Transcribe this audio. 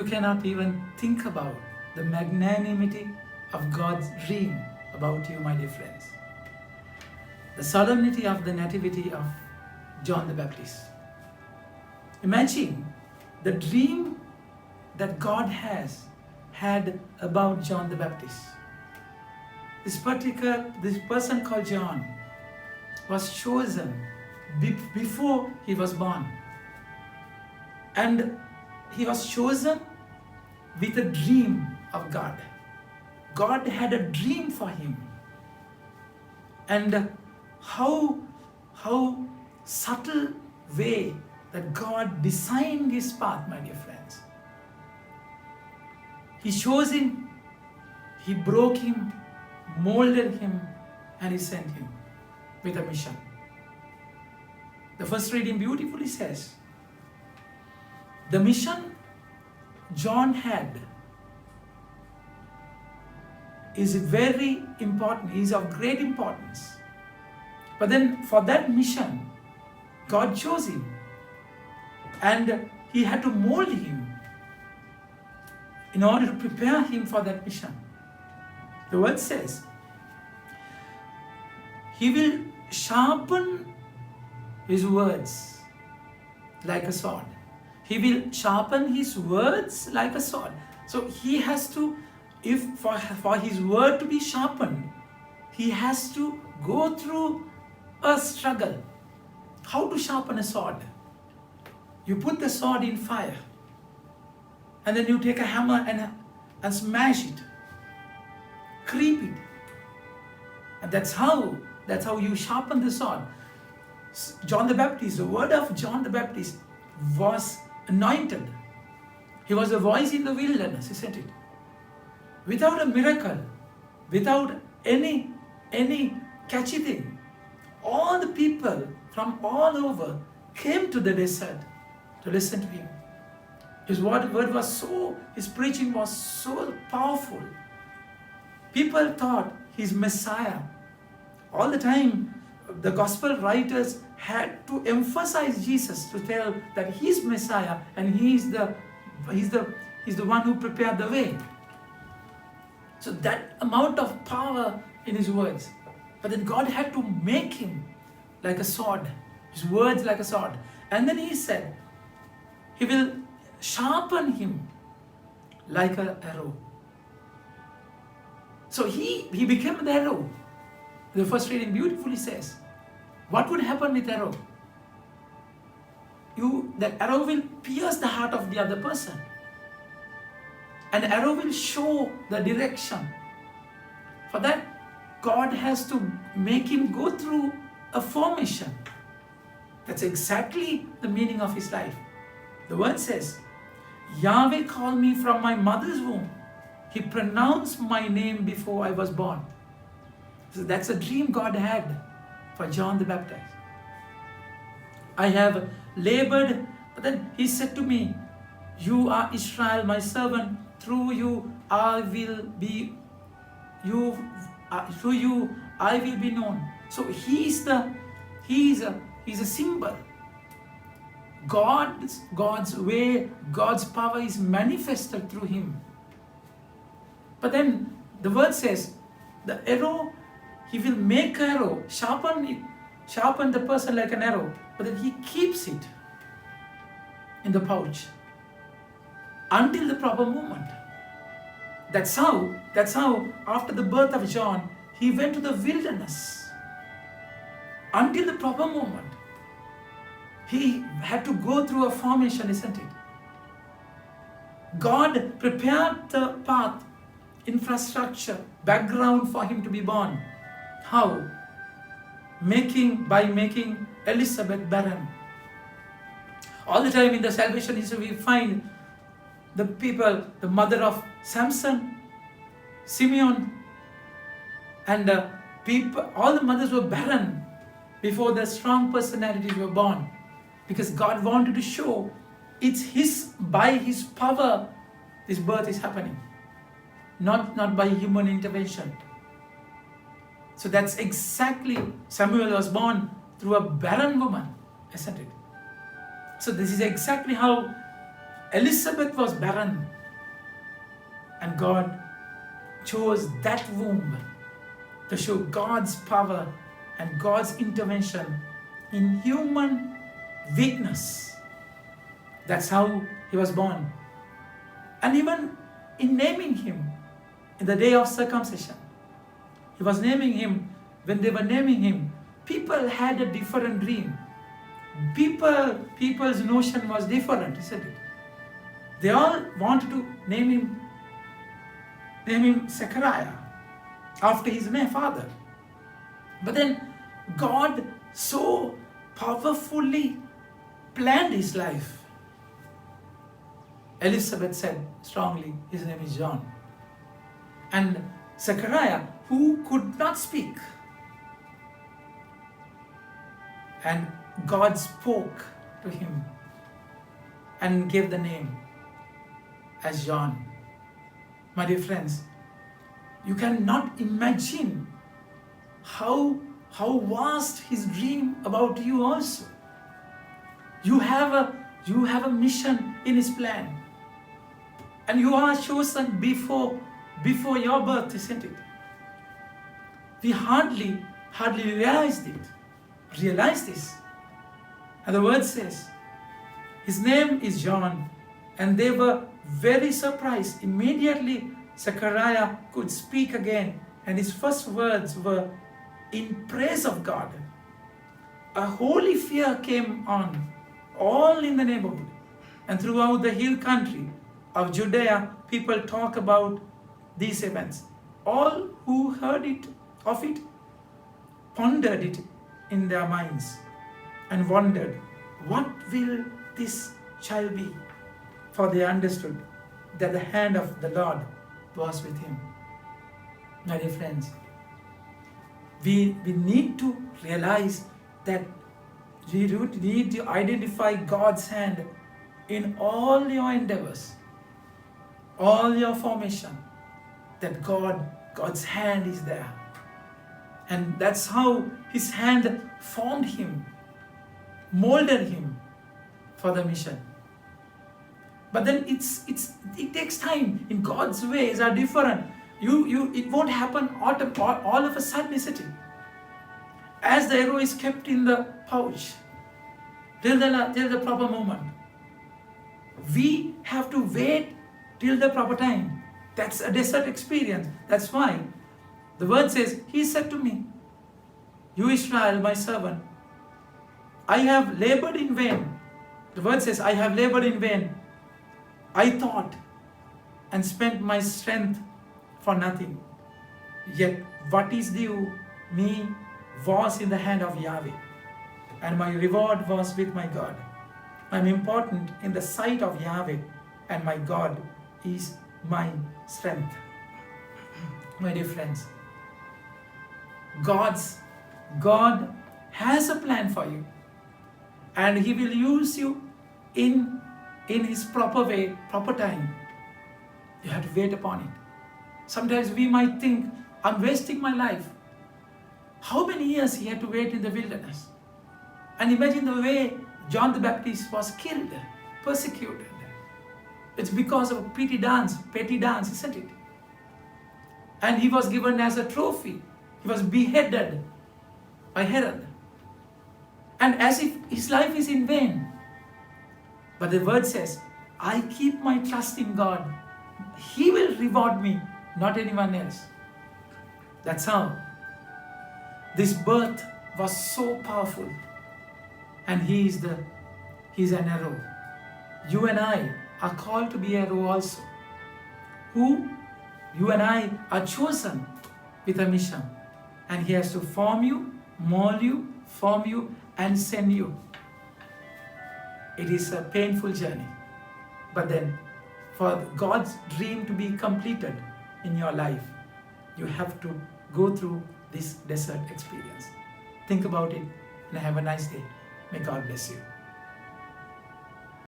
You cannot even think about the magnanimity of God's dream about you, my dear friends. The solemnity of the nativity of John the Baptist. Imagine the dream that God had about John the Baptist. This person called John was chosen before he was born. And he was chosen with a dream of God. God had a dream for him. And how subtle way that God designed his path, my dear friends. He chose him, he broke him, molded him, and he sent him with a mission. The first reading beautifully says, the mission John had is very important, is of great importance. But then for that mission, God chose him and he had to mold him in order to prepare him for that mission. The word says, he will sharpen his words like a sword. He will sharpen his words like a sword. So he has to, if for his word to be sharpened, he has to go through a struggle. How to sharpen a sword? You put the sword in fire, and then you take a hammer and smash it, creep it. And that's how you sharpen the sword. John the Baptist, the word of John the Baptist was anointed. He was a voice in the wilderness, isn't it? Without a miracle, without any catchy thing, all the people from all over came to the desert to listen to him. His word was so, his preaching was so powerful. People thought he's Messiah. All the time, the gospel writers had to emphasize Jesus to tell that he's Messiah and he's the one who prepared the way. So that amount of power in his words. But then God had to make him like a sword, his words like a sword. And then he said, he will sharpen him like an arrow. So he became the arrow. The first reading beautifully says, what would happen with arrow? The arrow will pierce the heart of the other person. An arrow will show the direction. For that, God has to make him go through a formation. That's exactly the meaning of his life. The word says, Yahweh called me from my mother's womb. He pronounced my name before I was born. So that's a dream God had for John the Baptist. I have labored, but then he said to me, you are Israel, my servant. Through you I will be known. So he's a symbol. God's way, God's power is manifested through him. But then the word says, the arrow, he will make an arrow, sharpen the person like an arrow, but then he keeps it in the pouch until the proper moment. That's how after the birth of John, he went to the wilderness until the proper moment. He had to go through a formation, isn't it? God prepared the path, infrastructure, background for him to be born. How? By making Elizabeth barren. All the time in the salvation history, we find the people, the mother of Samson, Simeon, and all the mothers were barren before the strong personalities were born. Because God wanted to show it's by his power this birth is happening, not by human intervention. So that's exactly, Samuel was born through a barren woman, isn't it? So this is exactly how Elizabeth was barren And God chose that womb to show God's power and God's intervention in human weakness. That's how he was born. And even in naming him, in the day of circumcision, he was naming him. When they were naming him, people had a different dream. People's notion was different, isn't it? They all wanted to name him Zechariah, after his father. But then God so powerfully planned his life. Elizabeth said strongly, his name is John. And Zechariah, who could not speak, and God spoke to him and gave the name as John. My dear friends, you cannot imagine how vast his dream about you also. You have a mission in his plan. And you are chosen before your birth, isn't it? We hardly realize this. And the word says, his name is John. And they were very surprised. Immediately, Zechariah could speak again. And his first words were in praise of God. A holy fear came on all in the neighborhood. And throughout the hill country of Judea, people talk about these events. All who heard of it pondered it in their minds and wondered, what will this child be? For they understood that the hand of the Lord was with him. My dear friends, we need to realize that we need to identify God's hand in all your endeavors, all your formation, that God's hand is there. And that's how his hand formed him, molded him for the mission. But then it takes time. In God's ways are different. It won't happen all of a sudden, isn't it? As the arrow is kept in the pouch till the proper moment. We have to wait till the proper time. That's a desert experience. That's why the word says, he said to me, you Israel, my servant, I have labored in vain. The word says, I have labored in vain. I thought and spent my strength for nothing. Yet what is due me was in the hand of Yahweh, and my reward was with my God. I am important in the sight of Yahweh, and my God is my strength. My dear friends, God has a plan for you, and he will use you in his proper way, proper time. You have to wait upon it. Sometimes we might think, I'm wasting my life. How many years he had to wait in the wilderness? And imagine the way John the Baptist was killed, persecuted. It's because of a petty dance, isn't it? And he was given as a trophy. He was beheaded by Herod. And as if his life is in vain. But the word says, I keep my trust in God. He will reward me, not anyone else. That's how this birth was so powerful. And he's an arrow. You and I are called to be arrow also. You and I are chosen with a mission. And he has to form you, mold you, form you, and send you. It is a painful journey. But then, for God's dream to be completed in your life, you have to go through this desert experience. Think about it and have a nice day. May God bless you.